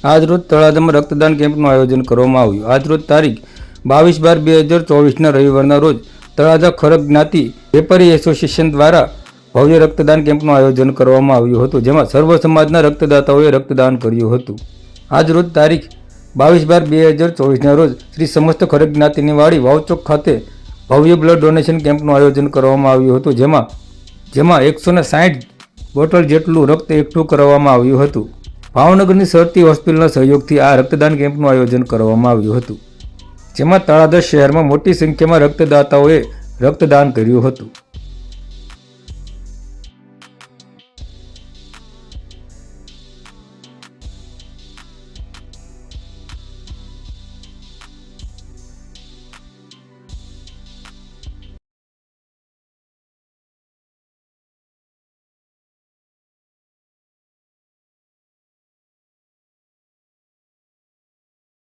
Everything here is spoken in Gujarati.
આજરોજ તળાજામાં રક્તદાન કેમ્પનું આયોજન કરવામાં આવ્યું। આજરોજ તારીખ 22/12/2024ના રવિવારના રોજ તળાજા ખરગ જ્ઞાતિ વેપારી એસોસિએશન દ્વારા ભવ્ય રક્તદાન કેમ્પનું આયોજન કરવામાં આવ્યું હતું, જેમાં સર્વ સમાજના રક્તદાતાઓએ રક્તદાન કર્યું હતું। આજરોજ તારીખ 22/12/2024ના રોજ શ્રી સમસ્ત ખરગ જ્ઞાતિની વાડી વાવચોક ખાતે ભવ્ય બ્લડ ડોનેશન કેમ્પનું આયોજન કરવામાં આવ્યું હતું, જેમાં 160 બોટલ જેટલું રક્ત એકઠું કરવામાં આવ્યું હતું। ભાવનગરની સરતી હોસ્પિટલના સહયોગથી આ રક્તદાન કેમ્પનું આયોજન કરવામાં આવ્યું હતું, જેમાં તળાજા શહેરમાં મોટી સંખ્યામાં રક્તદાતાઓએ રક્તદાન કર્યું હતું।